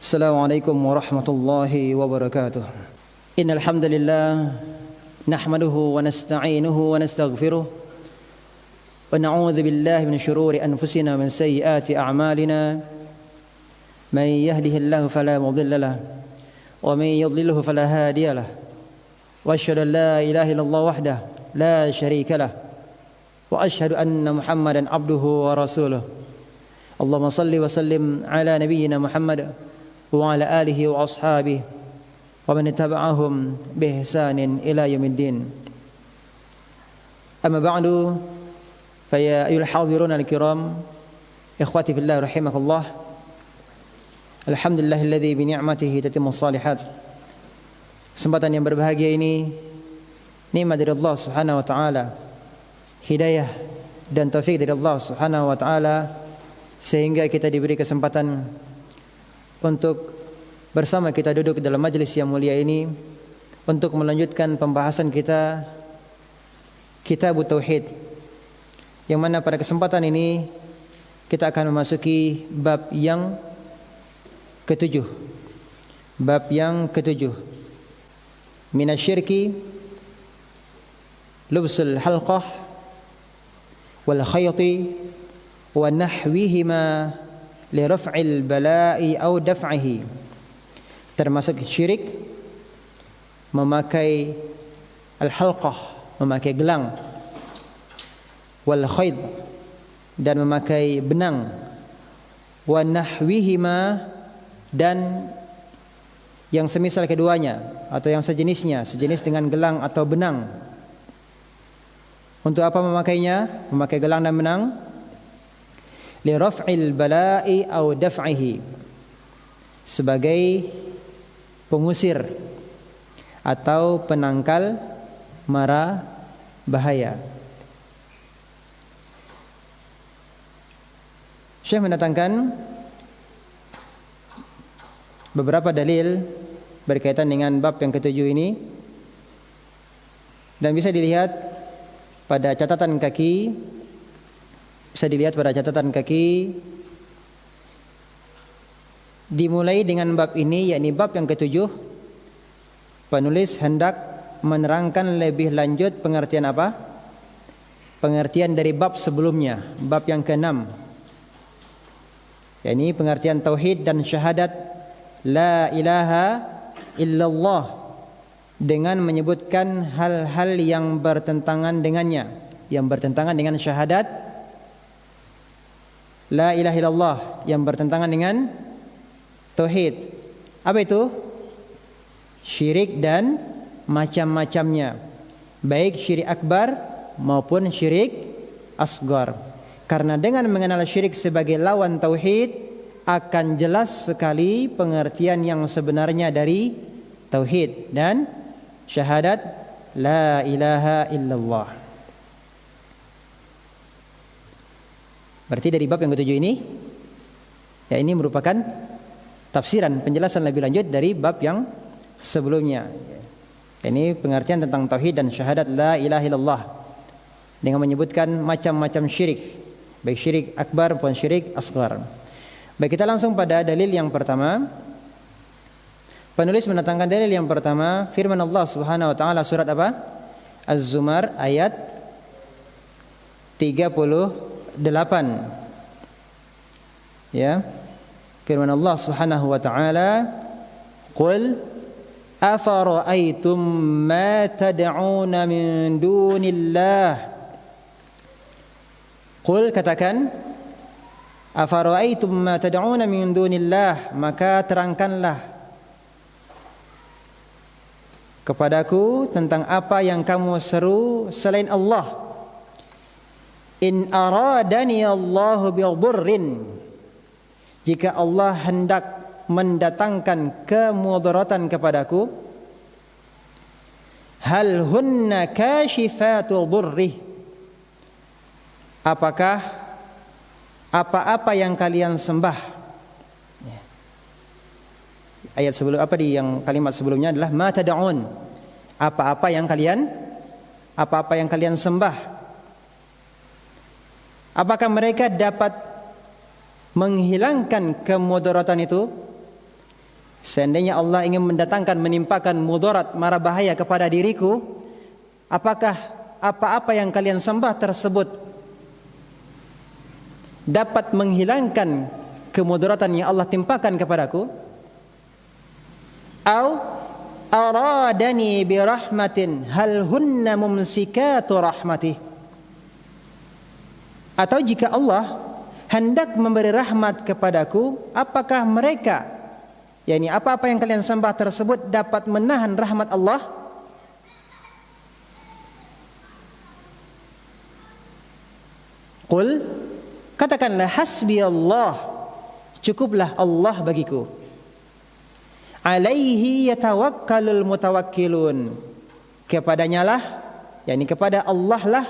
Assalamualaikum warahmatullahi wabarakatuh. Innal hamdalillah nahmaduhu wa nasta'inuhu wa nastaghfiruh wa na'udzu billahi min shururi anfusina wa min sayyiati a'malina. Man yahdihillahu fala mudilla lahu wa man yudlilhu fala hadiya lahu. Wa asyhadu an la ilaha illallah wahdahu la syarika lahu wa asyhadu anna Muhammadan abduhu wa rasuluh. Allahumma salli wa sallim ala nabiyyina Muhammad wa ala alihi wa ashabihi wa man ittaba'ahum bi ihsanin ila yaumiddin. Amma ba'du, fa ya ayyuhal hadirun al-kiram, ikhwati fillah rahimakumullah. Alhamdulillahilladzi bi ni'matihi tatimmus shalihat. Kesempatan yang berbahagia ini nikmat dari Allah Subhanahu wa taala, hidayah dan taufik dari Allah Subhanahu wa taala, sehingga kita diberi kesempatan untuk bersama kita duduk dalam majelis yang mulia ini untuk melanjutkan pembahasan kita Kitab Tauhid, yang mana pada kesempatan ini kita akan memasuki bab yang ketujuh. Bab yang ketujuh, minasyirki lubsul halqah wal khayti wa nahwihima li raf'il bala'i aw daf'ihi. Termasuk syirik memakai al-halqah, memakai gelang, wal khayd, dan memakai benang, wa nahwihima, dan yang semisal keduanya atau yang sejenis dengan gelang atau benang. Untuk apa memakainya? Memakai gelang dan benang li raf'il bala'i aw daf'ihi, sebagai pengusir atau penangkal mara bahaya. Syekh mendatangkan beberapa dalil berkaitan dengan bab yang ketujuh ini, dan bisa dilihat pada catatan kaki. Dimulai dengan bab ini, yakni bab yang ketujuh. Penulis hendak menerangkan lebih lanjut pengertian apa? Pengertian dari bab sebelumnya, bab yang ke-6, yakni pengertian tauhid dan syahadat la ilaha illallah, dengan menyebutkan hal-hal yang bertentangan dengannya, yang bertentangan dengan syahadat la ilaha illallah, yang bertentangan dengan tauhid. Apa itu? Syirik dan macam-macamnya, baik syirik akbar maupun syirik asgar. Karena dengan mengenal syirik sebagai lawan tauhid, akan jelas sekali pengertian yang sebenarnya dari tauhid dan syahadat la ilaha illallah. Berarti dari bab yang ketujuh ini, ya, ini merupakan tafsiran, penjelasan lebih lanjut dari bab yang sebelumnya. Ini pengertian tentang tauhid dan syahadat la ilaha illallah, dengan menyebutkan macam-macam syirik, baik syirik akbar maupun syirik asghar. Baik, kita langsung pada dalil yang pertama. Penulis mendatangkan dalil yang pertama, firman Allah Subhanahu wa taala, surat apa? Az-Zumar ayat 38. Ya. Firman Allah Subhanahu wa taala, "Qul afara'aytum ma tad'una min dunillah." Qul, katakan, afara'aytum ma tad'una min dunillah, maka terangkanlah kepadaku tentang apa yang kamu seru selain Allah. In aradani Allahu bidurrin, jika Allah hendak mendatangkan kemudaratan kepadaku, hal hunna kashifatu durrih, apakah apa-apa yang kalian sembah. Ayat sebelum apa di yang kalimat sebelumnya adalah ma tad'un, apa-apa yang kalian sembah. Apakah mereka dapat menghilangkan kemudaratan itu? Seandainya Allah ingin mendatangkan, menimpakan mudarat, mara bahaya kepada diriku, apakah apa-apa yang kalian sembah tersebut dapat menghilangkan kemudaratan yang Allah timpakan kepadaku? Au aradani birahmatin hal hunna mumsikatu rahmatih. Atau jika Allah hendak memberi rahmat kepadaku, apakah mereka, yakni apa-apa yang kalian sembah tersebut dapat menahan rahmat Allah? Qul, katakanlah, hasbi Allah, cukuplah Allah bagiku. Alaihi yatawakkalul mutawakkilun, kepadanya lah, yakni kepada Allah lah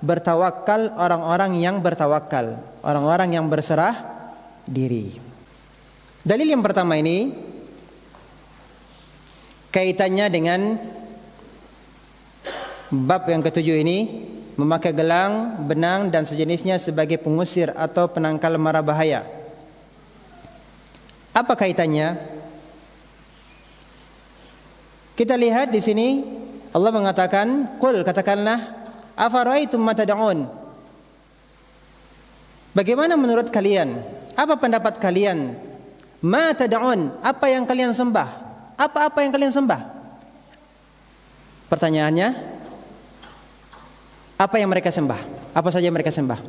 bertawakal orang-orang yang bertawakal, orang-orang yang berserah diri. Dalil yang pertama ini kaitannya dengan bab yang ketujuh ini, memakai gelang, benang dan sejenisnya sebagai pengusir atau penangkal mara bahaya. Apa kaitannya? Kita lihat di sini Allah mengatakan, "Qul," katakanlah, "afara'aitum ma tad'un?" Bagaimana menurut kalian? Apa pendapat kalian? Ma tad'un, apa yang kalian sembah? Apa-apa yang kalian sembah? Pertanyaannya, apa yang mereka sembah? Apa saja yang mereka sembah?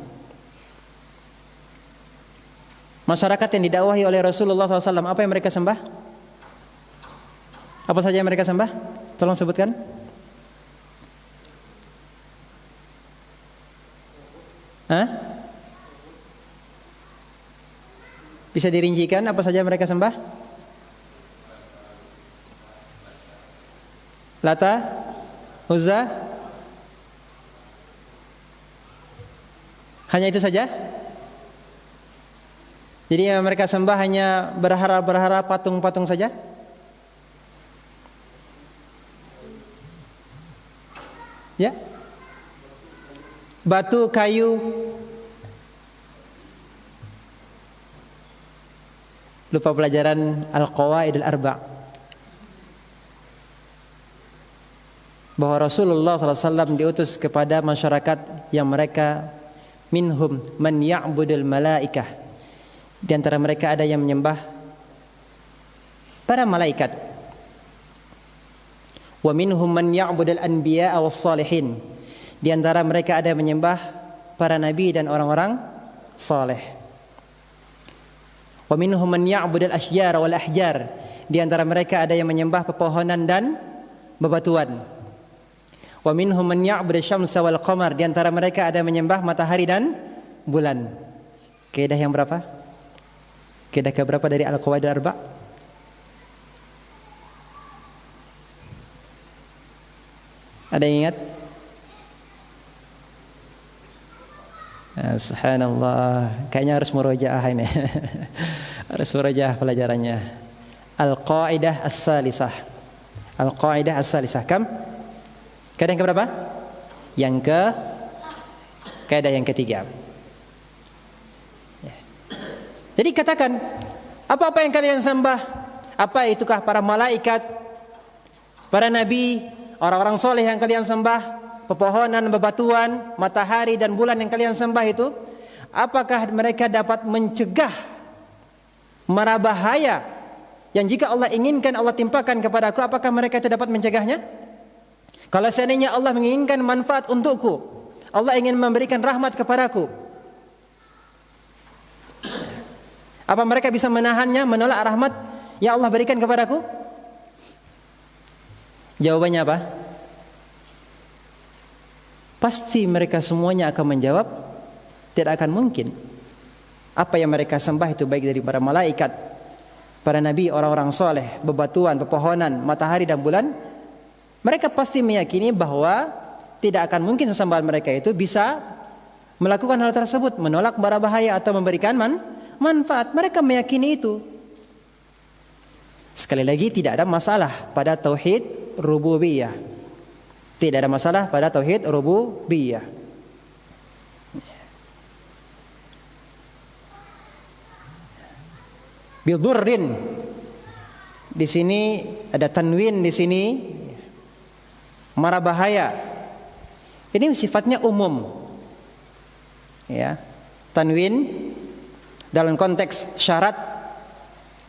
Masyarakat yang didakwahi oleh Rasulullah SAW, apa yang mereka sembah? Apa saja yang mereka sembah? Tolong sebutkan. Hah? Bisa dirincikan apa saja yang mereka sembah? Lata, Uzza, hanya itu saja? Jadi yang mereka sembah hanya berharap-berharap patung-patung saja? Ya? Batu, kayu. Lupa pelajaran Al-Qawaid Al-Arba', bahwa Rasulullah SAW diutus kepada masyarakat yang mereka minhum man ya'budul malaikah, di antara mereka ada yang menyembah para malaikat. Wa minhum man ya'budul anbiya'a was salihin, di antara mereka ada yang menyembah para nabi dan orang-orang saleh. Wa minhum man ya'budul asyjar wal ahjar, di antara mereka ada yang menyembah pepohonan dan bebatuan. Wa minhum man ya'budu syamsa wal qamar, di antara mereka ada yang menyembah matahari dan bulan. Kaidah yang berapa? Kaidah keberapa dari Al-Qawaid Al-Arba'? Ada yang ingat? Subhanallah, kayaknya harus murojaah ini. Harus murojaah pelajarannya. Al-Qaidah As-Salisah. Al-Qaidah As-Salisah. Kam? Kaidah yang keberapa? Kaidah yang ketiga. Jadi katakan, apa-apa yang kalian sembah, apa itukah para malaikat, para nabi, orang-orang soleh yang kalian sembah, pepohonan, bebatuan, matahari dan bulan yang kalian sembah itu, apakah mereka dapat mencegah mara bahaya yang jika Allah inginkan Allah timpakan kepadaku, apakah mereka itu dapat mencegahnya? Kalau seandainya Allah menginginkan manfaat untukku, Allah ingin memberikan rahmat kepadaku, apa mereka bisa menahannya, menolak rahmat yang Allah berikan kepadaku? Jawabannya apa? Pasti mereka semuanya akan menjawab, tidak akan mungkin. Apa yang mereka sembah itu baik dari para malaikat, para nabi, orang-orang soleh, bebatuan, pepohonan, matahari dan bulan, mereka pasti meyakini bahwa tidak akan mungkin sesembahan mereka itu bisa melakukan hal tersebut, menolak bara bahaya atau memberikan manfaat. Mereka meyakini itu. Sekali lagi, tidak ada masalah pada tauhid rububiyah. Tidak ada masalah pada tauhid rububiyah. Bidurrin, Di sini ada tanwin di sini, mara bahaya. Ini sifatnya umum. Ya. Tanwin dalam konteks syarat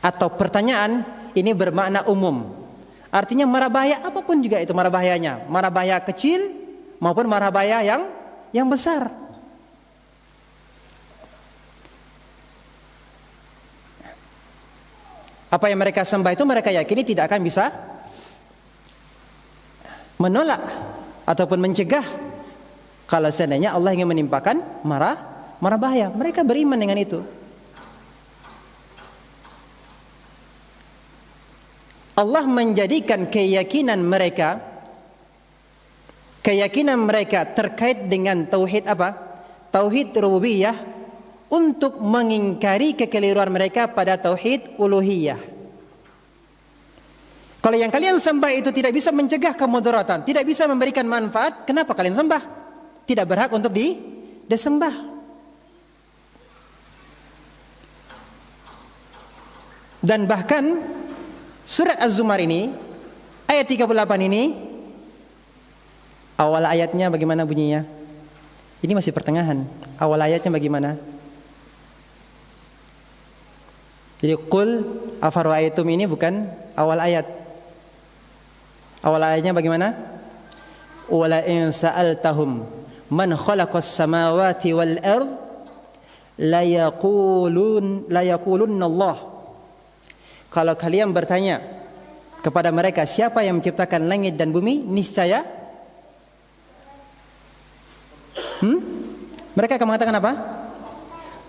atau pertanyaan ini bermakna umum. Artinya mara bahaya apapun juga itu mara bahayanya, mara bahaya kecil maupun mara bahaya yang besar. Apa yang mereka sembah itu mereka yakini tidak akan bisa menolak ataupun mencegah kalau seandainya Allah ingin menimpakan mara bahaya. Mereka beriman dengan itu. Allah menjadikan keyakinan mereka terkait dengan tauhid apa? Tauhid rububiyah untuk mengingkari kekeliruan mereka pada tauhid uluhiyah. Kalau yang kalian sembah itu tidak bisa mencegah kemudaratan, tidak bisa memberikan manfaat, kenapa kalian sembah? Tidak berhak untuk disembah. Dan bahkan surat Az-Zumar ini ayat 38 ini awal ayatnya bagaimana bunyinya? Ini masih pertengahan. Awal ayatnya bagaimana? Jadi qul afara'aytum ini bukan awal ayat. Awal ayatnya bagaimana? Wala in sa'altahum man khalaqas samawati wal ard la yaqulunna Allah. Kalau kalian bertanya kepada mereka siapa yang menciptakan langit dan bumi, niscaya mereka akan mengatakan apa?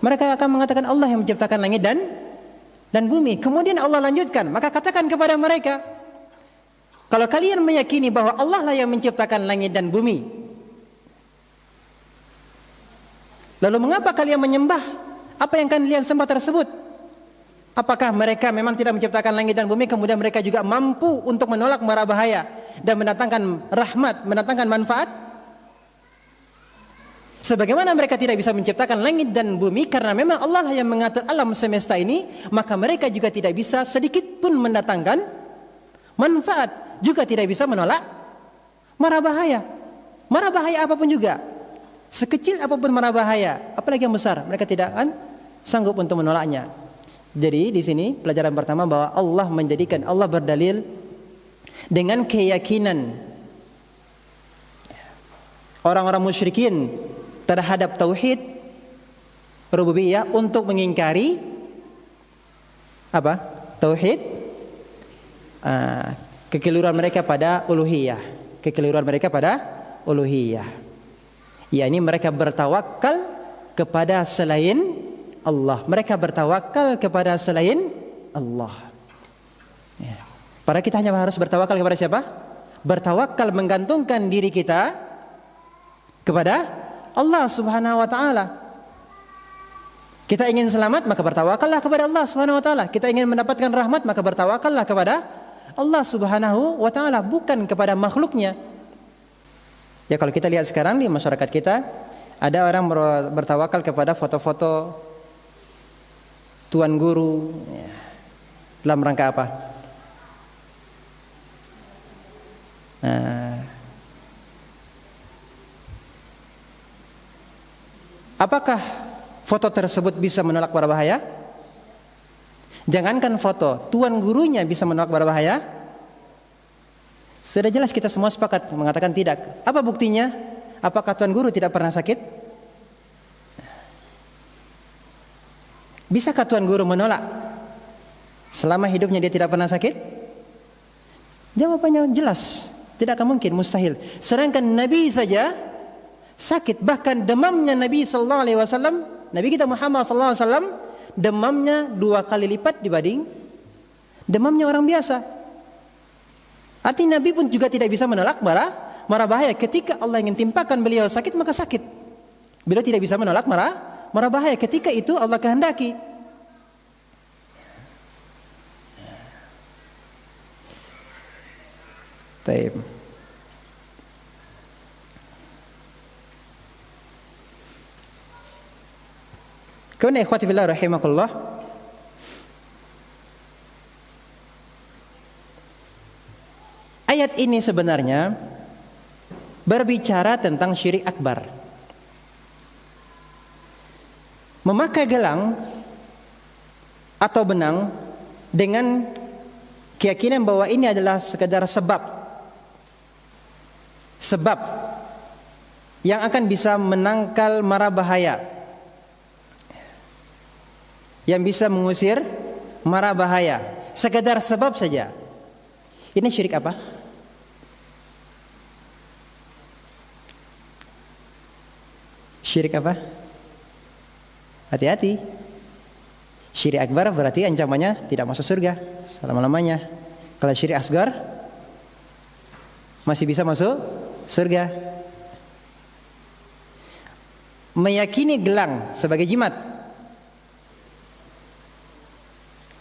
Mereka akan mengatakan Allah yang menciptakan langit dan bumi. Kemudian Allah lanjutkan, maka katakan kepada mereka, kalau kalian meyakini bahwa Allah lah yang menciptakan langit dan bumi, lalu mengapa kalian menyembah apa yang kalian sembah tersebut? Apakah mereka memang tidak menciptakan langit dan bumi, kemudian mereka juga mampu untuk menolak mara bahaya dan mendatangkan rahmat, mendatangkan manfaat? Sebagaimana mereka tidak bisa menciptakan langit dan bumi karena memang Allah lah yang mengatur alam semesta ini, maka mereka juga tidak bisa sedikit pun mendatangkan manfaat, juga tidak bisa menolak mara bahaya. Mara bahaya apapun juga, sekecil apapun mara bahaya, apalagi yang besar, mereka tidak akan sanggup untuk menolaknya. Jadi di sini pelajaran pertama bahwa Allah menjadikan, Allah berdalil dengan keyakinan orang-orang musyrikin terhadap tauhid rububiyah untuk mengingkari apa? Tauhid kekeliruan mereka pada uluhiyah, kekeliruan mereka pada uluhiyah. yakni mereka bertawakal kepada selain Allah. Mereka bertawakal kepada selain Allah. Ya. Para kita hanya harus bertawakal kepada siapa? Bertawakal, menggantungkan diri kita kepada Allah Subhanahu wa taala. Kita ingin selamat, maka bertawakallah kepada Allah Subhanahu wa taala. Kita ingin mendapatkan rahmat, maka bertawakallah kepada Allah Subhanahu wa taala, bukan kepada makhluknya. Ya, kalau kita lihat sekarang di masyarakat kita, ada orang bertawakal kepada foto-foto tuan guru, ya. Dalam rangka apa? Apakah foto tersebut bisa menolak bara bahaya? Jangankan foto, tuan gurunya bisa menolak bara bahaya. Sudah jelas kita semua sepakat mengatakan tidak. Apa buktinya? Apakah tuan guru tidak pernah sakit? Bisakah tuan guru menolak selama hidupnya dia tidak pernah sakit? Jawabannya jelas, tidak akan mungkin, mustahil. Sedangkan Nabi saja sakit, bahkan demamnya Nabi sallallahu alaihi wasallam, Nabi kita Muhammad sallallahu alaihi wasallam demamnya 2 kali lipat dibanding demamnya orang biasa. Artinya Nabi pun juga tidak bisa menolak mara bahaya. Ketika Allah ingin timpakan beliau sakit, maka sakit. Beliau tidak bisa menolak mara bahaya ketika itu Allah kehendaki. Baik. Kemudian ikhwati fillah rahimakumullah, Ayat ini sebenarnya berbicara tentang syirik akbar. Memakai gelang atau benang dengan keyakinan bahwa ini adalah sekedar sebab yang akan bisa menangkal mara bahaya, yang bisa mengusir mara bahaya, sekedar sebab saja. Ini syirik apa? Syirik apa? Hati-hati. Syirik akbar berarti ancamannya tidak masuk surga selama-lamanya. Kalau syirik asgar masih bisa masuk surga. Meyakini gelang sebagai jimat,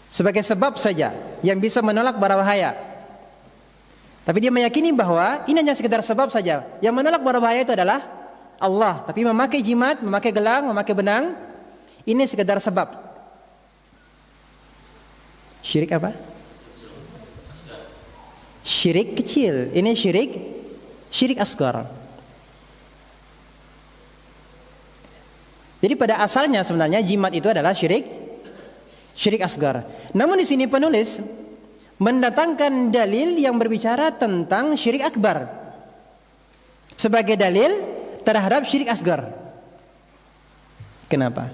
sebagai sebab saja yang bisa menolak bara bahaya. Tapi dia meyakini bahwa ini hanya sekedar sebab saja. Yang menolak bara bahaya itu adalah Allah. Tapi memakai jimat, memakai gelang, memakai benang, ini sekedar sebab. Syirik apa? Syirik kecil. Ini syirik asgar. Jadi pada asalnya sebenarnya jimat itu adalah syirik asgar. Namun di sini penulis mendatangkan dalil yang berbicara tentang syirik akbar sebagai dalil terhadap syirik asgar. Kenapa?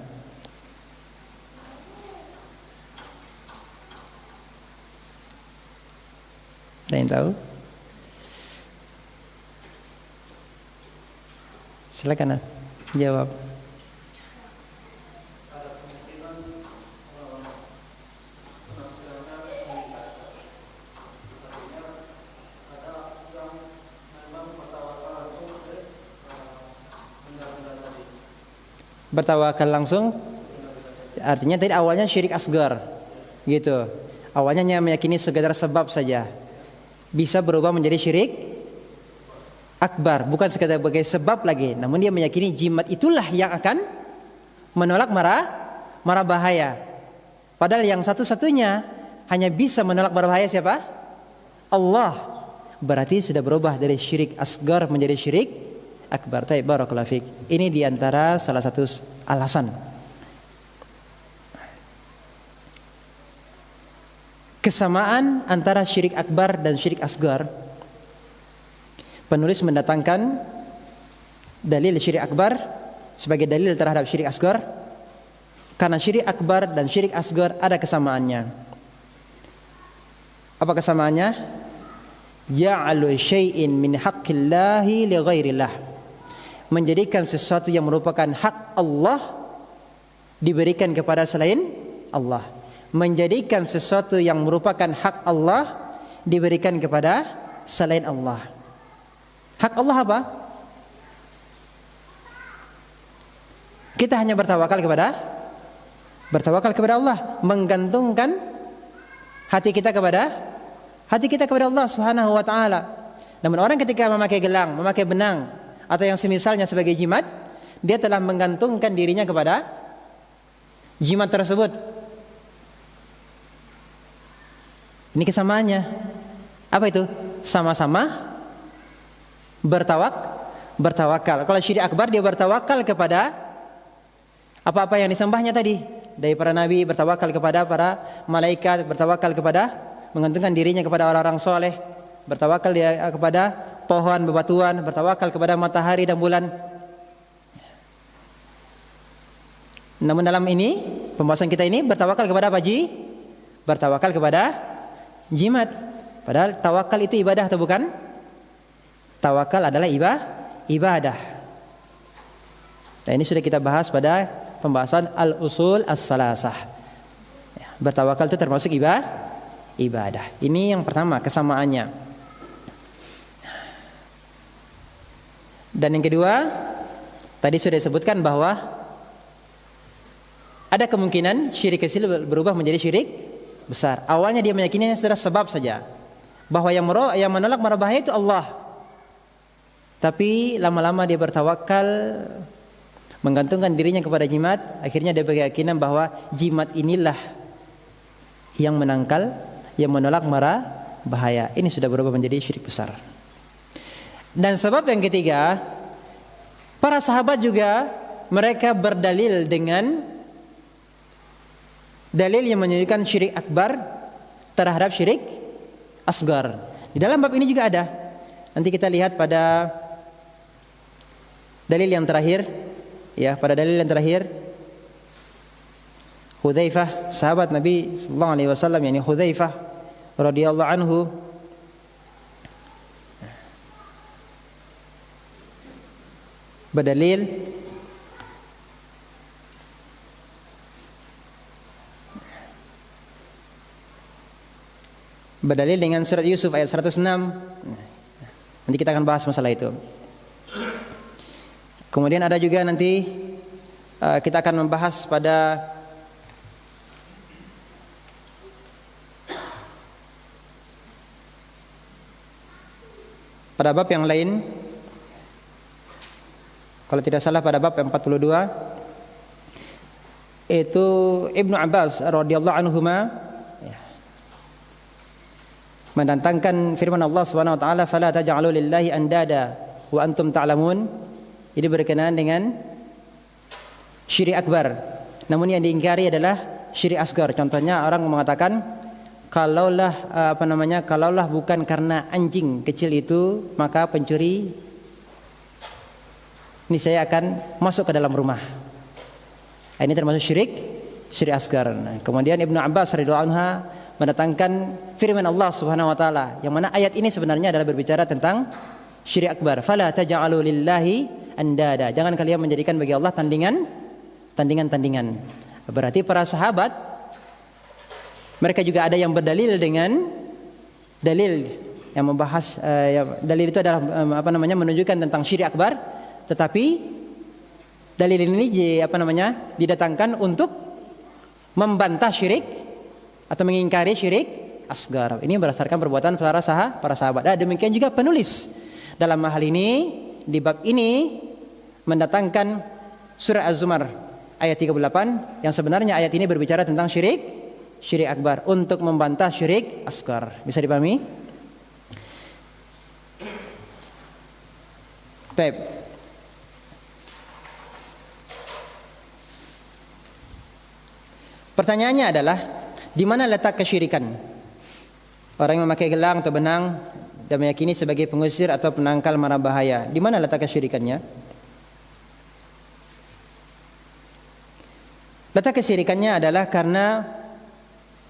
Ada yang tahu? Silakan jawab. Bertawakal langsung artinya tadi awalnya syirik asgar gitu. Awalnya hanya meyakini sekedar sebab saja, bisa berubah menjadi syirik akbar, bukan sekedar sebagai sebab lagi, namun dia meyakini jimat itulah yang akan menolak mara bahaya. Padahal yang satu-satunya hanya bisa menolak mara bahaya siapa? Allah. Berarti sudah berubah dari syirik asgar menjadi syirik akbar. Taib, barakallahu fiik. Ini diantara salah satu alasan kesamaan antara syirik akbar dan syirik asgar. Penulis mendatangkan dalil syirik akbar sebagai dalil terhadap syirik asgar karena syirik akbar dan syirik asgar ada kesamaannya. Apa kesamaannya? Ja'alu syai'in min haqqillahi li ghairillah. Menjadikan sesuatu yang merupakan hak Allah diberikan kepada selain Allah. Menjadikan sesuatu yang merupakan hak Allah diberikan kepada selain Allah. Hak Allah apa? Kita hanya bertawakal kepada Allah, menggantungkan hati kita kepada Allah Subhanahu wa taala. Namun orang ketika memakai gelang, memakai benang atau yang semisalnya sebagai jimat, dia telah menggantungkan dirinya kepada jimat tersebut. Ini kesamaannya. Apa itu? Sama-sama bertawakal. Kalau syirik akbar dia bertawakal kepada apa-apa yang disembahnya tadi. Dari para nabi bertawakal kepada para malaikat, bertawakal kepada menggantungkan dirinya kepada orang-orang soleh, bertawakal dia kepada pohon, bebatuan, bertawakal kepada matahari dan bulan. Namun dalam ini pembahasan kita ini bertawakal kepada apa, Ji? Bertawakal kepada jimat. Padahal tawakal itu ibadah atau bukan? Tawakal adalah ibadah. Nah, ini sudah kita bahas pada pembahasan al-usul as-salasah. Bertawakal itu termasuk ibadah. Ini yang pertama kesamaannya. Dan yang kedua, tadi sudah disebutkan bahwa ada kemungkinan syirik kecil berubah menjadi syirik besar. Awalnya dia meyakini sekedar sebab saja, bahwa yang menolak mara bahaya itu Allah. Tapi lama-lama dia bertawakal, menggantungkan dirinya kepada jimat. Akhirnya dia berkeyakinan bahwa jimat inilah yang menangkal, yang menolak bahaya. Ini sudah berubah menjadi syirik besar. Dan sebab yang ketiga, para sahabat juga mereka berdalil dengan dalil yang menunjukkan syirik akbar terhadap syirik asgar. Di dalam bab ini juga ada. Nanti kita lihat pada dalil yang terakhir, ya, pada dalil yang terakhir, Hudzaifah, sahabat Nabi sallallahu alaihi wasallam, yakni Hudzaifah radhiyallahu anhu, berdalil dengan surat Yusuf ayat 106. Nanti kita akan bahas masalah itu. Kemudian ada juga nanti kita akan membahas pada bab yang lain. Kalau tidak salah pada bab 42 itu Ibnu Abbas radhiyallahu anhuma mendatangkan firman Allah Subhanahu wa taala, "Fala taj'alu lillahi andada wa antum ta'lamun." Ini berkenaan dengan syirik akbar. Namun yang diingkari adalah syirik asgar. Contohnya orang mengatakan, kalaulah kalaulah bukan karena anjing kecil itu, maka pencuri ini saya akan masuk ke dalam rumah. Ini termasuk syirik asgar. Nah, kemudian Ibnu Abbas radhiyallahu anhu mendatangkan firman Allah Subhanahu wa taala, yang mana ayat ini sebenarnya adalah berbicara tentang syirik akbar. Fala taj'alu lillahi andada. Jangan kalian menjadikan bagi Allah tandingan. Berarti para sahabat mereka juga ada yang berdalil dengan dalil yang membahas dalil itu adalah menunjukkan tentang syirik akbar, tetapi dalil ini didatangkan untuk membantah syirik atau mengingkari syirik asgar. Ini berdasarkan perbuatan para sahabat. Demikian juga penulis dalam hal ini di bab ini mendatangkan surah Az-Zumar ayat 38, yang sebenarnya ayat ini berbicara tentang syirik akbar untuk membantah syirik asgar. Bisa dipahami? Baik. Pertanyaannya adalah, di mana letak kesyirikan? Orang yang memakai gelang atau benang dan meyakini sebagai pengusir atau penangkal mara bahaya, di mana letak kesyirikannya? Letak kesyirikannya adalah karena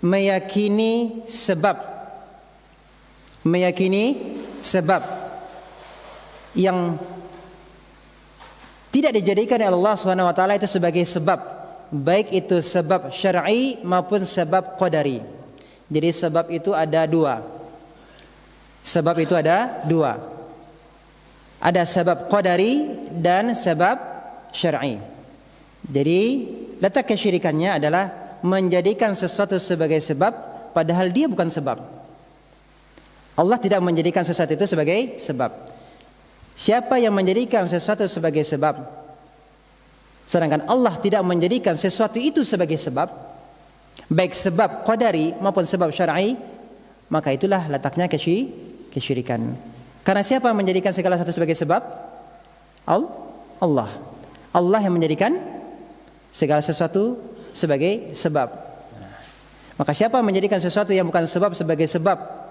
meyakini sebab yang tidak dijadikan oleh Allah Subhanahu wa taala itu sebagai sebab, baik itu sebab syar'i maupun sebab qadari. Jadi sebab itu ada dua. Ada sebab qadari dan sebab syar'i. Jadi letak kesyirikannya adalah menjadikan sesuatu sebagai sebab padahal dia bukan sebab. Allah tidak menjadikan sesuatu itu sebagai sebab. Siapa yang menjadikan sesuatu sebagai sebab, sedangkan Allah tidak menjadikan sesuatu itu sebagai sebab, baik sebab qadari maupun sebab syar'i, maka itulah letaknya kesyirikan. Karena siapa yang menjadikan segala sesuatu sebagai sebab? Allah. Allah yang menjadikan segala sesuatu sebagai sebab. Maka siapa yang menjadikan sesuatu yang bukan sebab sebagai sebab,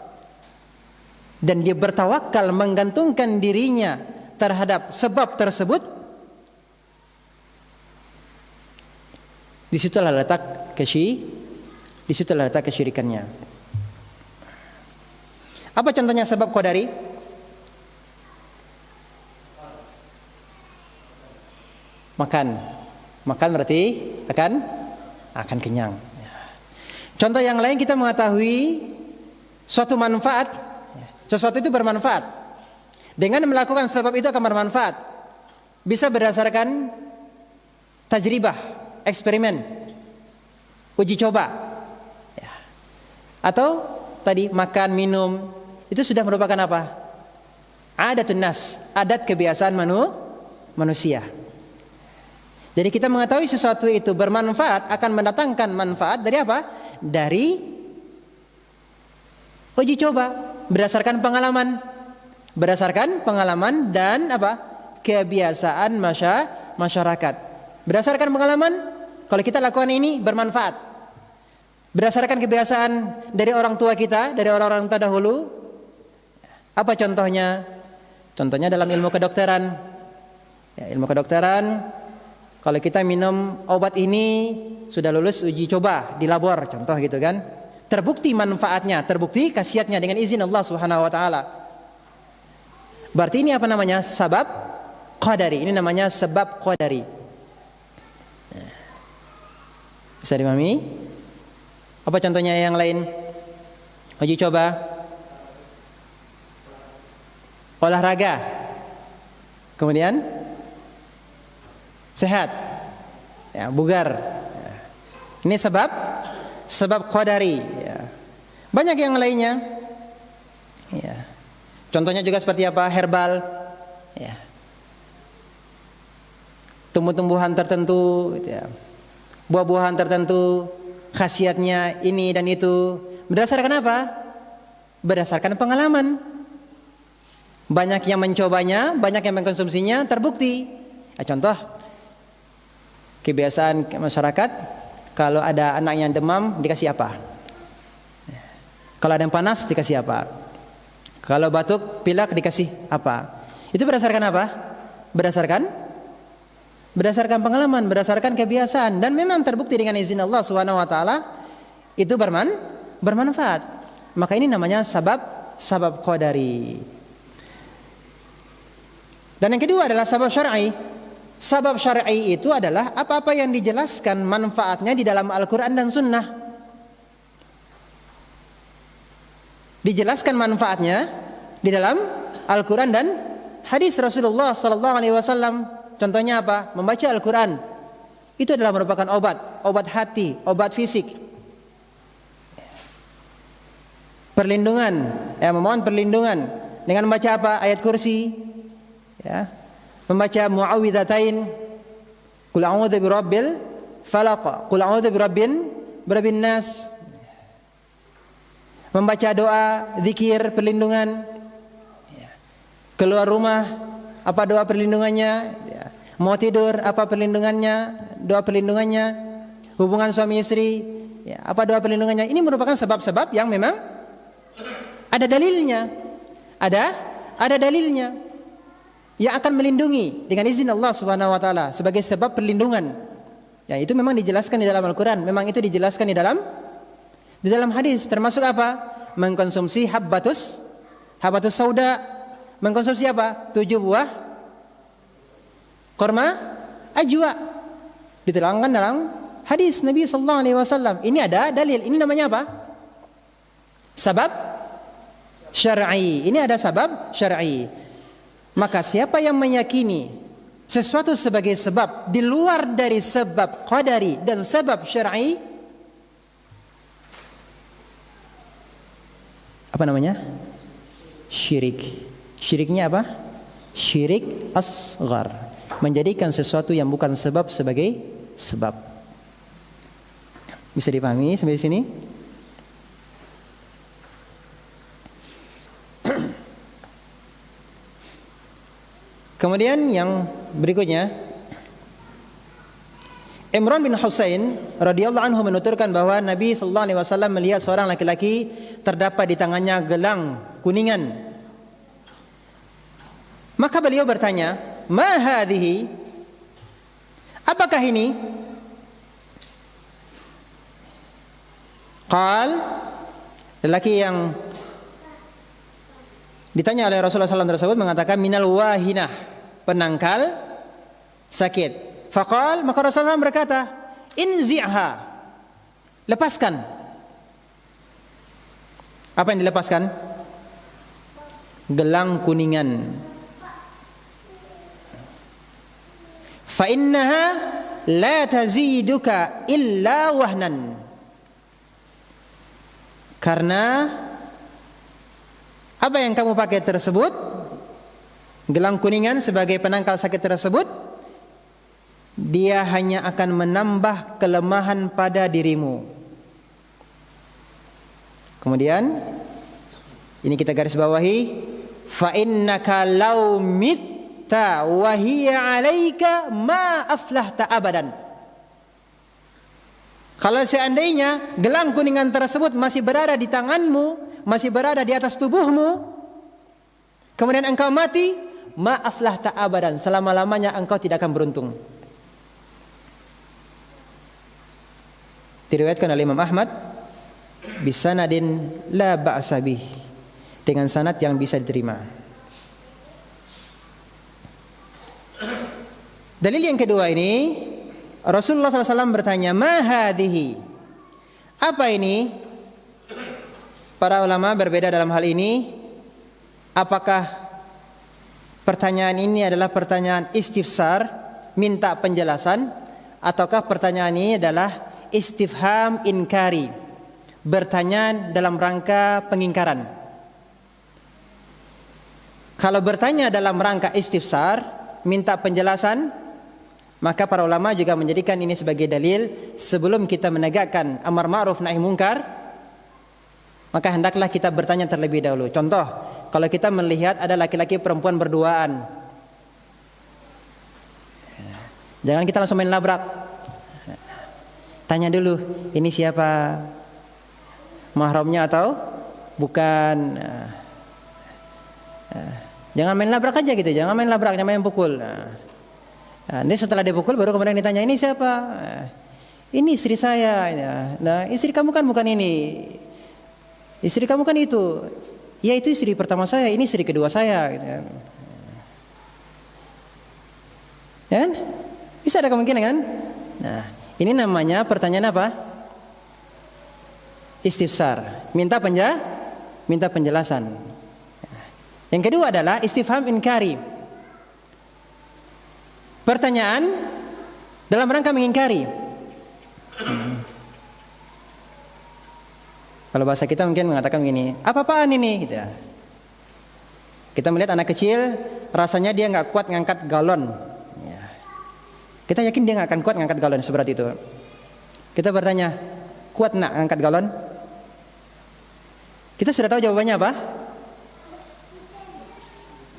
dan dia bertawakal menggantungkan dirinya terhadap sebab tersebut, disitulah letak kesyirikannya. Apa contohnya sebab qadari? Makan berarti akan kenyang. Contoh yang lain, kita mengetahui suatu manfaat, sesuatu itu bermanfaat. Dengan melakukan sebab itu akan bermanfaat. Bisa berdasarkan tajribah, eksperimen, uji coba. Atau tadi makan, minum, itu sudah merupakan apa? Adatun nas, adat kebiasaan manusia. Jadi kita mengetahui sesuatu itu bermanfaat, akan mendatangkan manfaat dari apa? Dari Uji coba berdasarkan pengalaman dan apa? Kebiasaan masyarakat. Berdasarkan pengalaman, kalau kita lakukan ini bermanfaat. Berdasarkan kebiasaan dari orang tua kita, dari orang-orang terdahulu. Apa contohnya? Contohnya dalam ilmu kedokteran. Ya, ilmu kedokteran, kalau kita minum obat ini sudah lulus uji coba di labor, contoh gitu kan. Terbukti manfaatnya, terbukti khasiatnya dengan izin Allah Subhanahu wa taala. Berarti ini apa namanya? Sebab qadari. Ini namanya sebab qadari. Bisa dipahami? Apa contohnya yang lain? Uji coba olahraga. Kemudian sehat. Ya, bugar. Ya. Ini sebab qadari. Ya. Banyak yang lainnya. Ya. Contohnya juga seperti apa? Herbal. Ya. Tumbuh-tumbuhan tertentu, gitu ya. Buah-buahan tertentu, khasiatnya ini dan itu. Berdasarkan apa? Berdasarkan pengalaman. Banyak yang mencobanya, banyak yang mengkonsumsinya, terbukti. Ya, contoh, kebiasaan masyarakat, kalau ada anak yang demam, dikasih apa? Kalau ada yang panas, dikasih apa? Kalau batuk, pilek, dikasih apa? Itu berdasarkan apa? Berdasarkan pengalaman, berdasarkan kebiasaan, dan memang terbukti dengan izin Allah Subhanahu wa taala itu bermanfaat. Maka ini namanya sabab qadari. Dan yang kedua adalah sabab syar'i. Sabab syar'i itu adalah apa-apa yang dijelaskan manfaatnya di dalam Al-Qur'an dan Sunnah. Dijelaskan manfaatnya di dalam Al-Qur'an dan hadis Rasulullah sallallahu alaihi wasallam. Contohnya apa? Membaca Al-Quran. Itu adalah merupakan obat hati, obat fisik. Perlindungan, memohon perlindungan dengan membaca apa? Ayat kursi, ya. Membaca muawwidzatain, qul a'udzu birabbil falaq, qul a'udzu birabbin nas. Membaca doa, zikir, perlindungan. Keluar rumah, apa doa perlindungannya? Mau tidur, apa perlindungannya? Doa perlindungannya. Hubungan suami istri, ya, apa doa perlindungannya? Ini merupakan sebab-sebab yang memang ada dalilnya. Ada dalilnya yang akan melindungi dengan izin Allah Subhanahu wa taala sebagai sebab perlindungan. Ya, itu memang dijelaskan di dalam Al-Qur'an, memang itu dijelaskan di dalam hadis, termasuk apa? Mengkonsumsi habbatus sauda. Mengkonsumsi apa? 7 buah kurma ajwa. Diterangkan dalam hadis Nabi sallallahu alaihi wasallam. Ini ada dalil. Ini namanya apa? Sabab syar'i. Ini ada sabab syar'i. Maka siapa yang meyakini sesuatu sebagai sebab di luar dari sebab qadari dan sebab syar'i, apa namanya? Syirik. Syiriknya apa? Syirik asghar. Menjadikan sesuatu yang bukan sebab sebagai sebab. Bisa dipahami sampai sini? Kemudian yang berikutnya, Imran bin Husain radhiyallahu anhu menuturkan bahwa Nabi sallallahu alaihi wasallam melihat seorang laki-laki terdapat di tangannya gelang kuningan. Maka beliau bertanya, "Ma hadhihi?" Apakah ini? Qal, lelaki yang ditanya oleh Rasulullah SAW tersebut mengatakan, minal wahinah, penangkal sakit. Faqal, maka Rasulullah SAW berkata, inzi'ha, lepaskan. Apa yang dilepaskan? Gelang kuningan. Fa innaha la taziduka illa wahnan. Karena apa yang kamu pakai tersebut, gelang kuningan sebagai penangkal sakit tersebut, dia hanya akan menambah kelemahan pada dirimu. Kemudian Ini kita garis bawahi, fa innaka law mitta wa hiya 'alaika ma aflahta abadan. Kalau seandainya gelang kuningan tersebut masih berada di tanganmu, masih berada di atas tubuhmu, kemudian engkau mati, ma aflahta abadan, selama-lamanya engkau tidak akan beruntung. Diriwayatkan oleh Imam Ahmad bisanadin la ba'sa bih, dengan sanad yang bisa diterima. Dalil yang kedua ini, Rasulullah SAW bertanya, ma hadhihi, apa ini? Para ulama berbeda dalam hal ini. Apakah pertanyaan ini adalah pertanyaan istifsar, minta penjelasan, ataukah pertanyaan ini adalah istifham inkari, bertanya dalam rangka pengingkaran? Kalau bertanya dalam rangka istifsar, minta penjelasan, maka para ulama juga menjadikan ini sebagai dalil sebelum kita menegakkan amar ma'ruf nahi mungkar, maka hendaklah kita bertanya terlebih dahulu. Contoh, kalau kita melihat ada laki-laki perempuan berduaan, jangan kita langsung main labrak. Tanya dulu, ini siapa? Mahramnya atau bukan? Jangan main labrak aja gitu, jangan main labrak, jangan main pukul. Nanti setelah dipukul baru kemudian ditanya, ini siapa? Ini istri saya. Nah, istri kamu kan bukan ini. Istri kamu kan itu. Ya, itu istri pertama saya, ini istri kedua saya. Ya kan? Bisa ada kemungkinan kan? Nah, ini namanya pertanyaan apa? Istifsar. Minta penjelasan. Yang kedua adalah istifham inkari. Pertanyaan dalam rangka mengingkari. Kalau bahasa kita mungkin mengatakan begini, apa-apaan ini? Gitu ya. Kita melihat anak kecil, rasanya dia nggak kuat ngangkat galon. Ya. Kita yakin dia nggak akan kuat ngangkat galon seberat itu. Kita bertanya, kuat nak ngangkat galon? Kita sudah tahu jawabannya apa?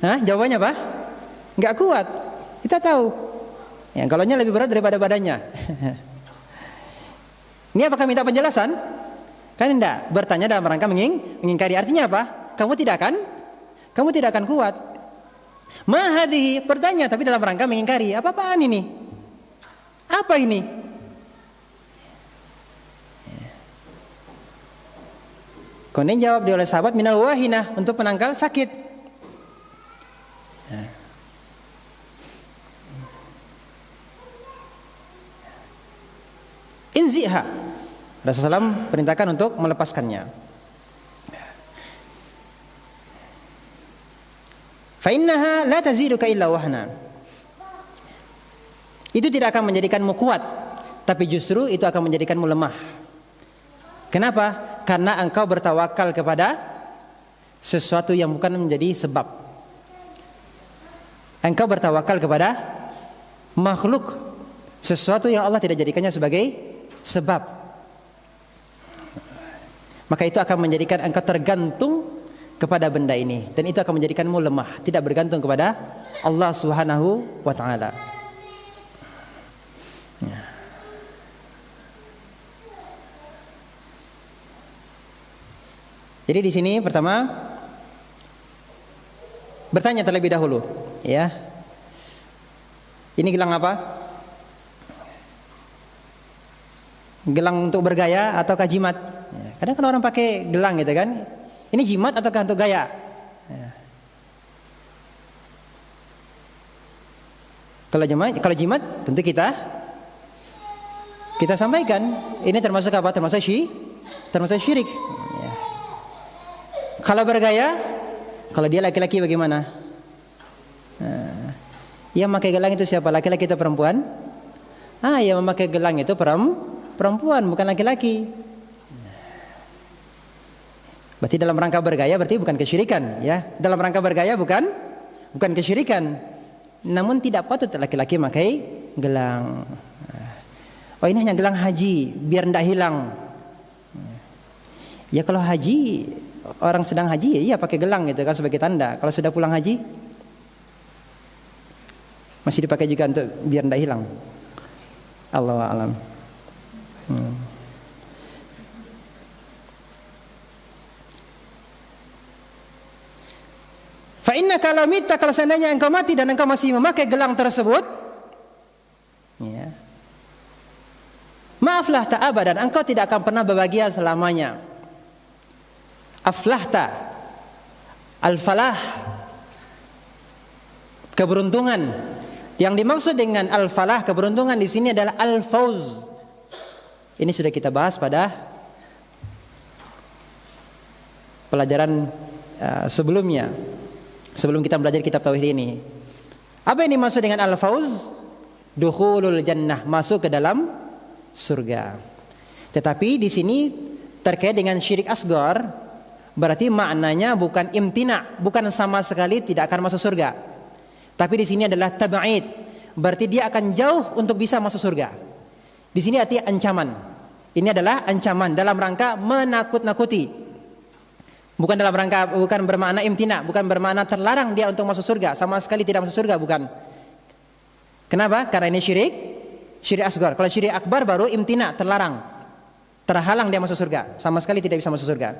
Hah? Jawabannya apa? Nggak kuat. Kita tahu, yang galonnya lebih berat daripada badannya. Ini apakah minta penjelasan? Kan tidak. Bertanya dalam rangka mengingkari. Artinya apa? Kamu tidak akan kuat. Ma hadhihi, bertanya tapi dalam rangka mengingkari. Apa-apaan ini? Apa ini? Kemudian jawab oleh sahabat, minal wahinah, untuk penangkal sakit. Inziha, Rasulullah SAW perintahkan untuk melepaskannya. Fa innaha la taziduka illa wahna. Itu tidak akan menjadikanmu kuat, tapi justru itu akan menjadikanmu lemah. Kenapa? Karena engkau bertawakal kepada sesuatu yang bukan menjadi sebab. Engkau bertawakal kepada makhluk, sesuatu yang Allah tidak jadikannya sebagai sebab. Maka itu akan menjadikan engkau tergantung kepada benda ini, dan itu akan menjadikanmu lemah, tidak bergantung kepada Allah Subhanahu wa taala. Jadi di sini pertama bertanya terlebih dahulu, ya. Ini gelang apa? Gelang untuk bergaya ataukah jimat? Ya, kadang kan orang pakai gelang gitu kan. Ini jimat ataukah untuk gaya? Ya. Kalau jimat tentu kita sampaikan. Ini termasuk apa? Termasuk syirik. Ya. Kalau bergaya, kalau dia laki-laki bagaimana? Yang memakai gelang itu siapa? Laki-laki atau perempuan? Yang memakai gelang itu perempuan, bukan laki-laki. Berarti dalam rangka bergaya berarti bukan kesyirikan, ya. Dalam rangka bergaya bukan kesyirikan. Namun tidak patut laki-laki memakai gelang. Oh, ini hanya gelang haji biar tidak hilang. Ya kalau haji orang sedang haji, ya iya pakai gelang gitu kan sebagai tanda. Kalau sudah pulang haji, masih dipakai juga untuk biar tidak hilang. Allahu a'lam. Fa inna kalau mita, kalau seandainya engkau mati dan engkau masih memakai gelang tersebut, ya, maaflah tak abadan, engkau tidak akan pernah berbahagia selamanya. Aflahta, al-falah, keberuntungan. Yang dimaksud dengan al-falah, keberuntungan di sini adalah al-fauz. Ini sudah kita bahas pada pelajaran sebelumnya. Sebelum kita belajar kitab tauhid ini. Apa yang dimaksud dengan al-fauz? Dukhulul jannah, masuk ke dalam surga. Tetapi di sini terkait dengan syirik asgar, berarti maknanya bukan imtina, bukan sama sekali tidak akan masuk surga. Tapi di sini adalah tab'id, berarti dia akan jauh untuk bisa masuk surga. Di sini artinya ancaman. Ini adalah ancaman dalam rangka menakut-nakuti. Bukan dalam rangka, bukan bermakna imtina, bukan bermakna terlarang dia untuk masuk surga, sama sekali tidak masuk surga, bukan. Kenapa? Karena ini syirik asgar. Kalau syirik akbar baru imtina, terlarang, terhalang dia masuk surga, sama sekali tidak bisa masuk surga.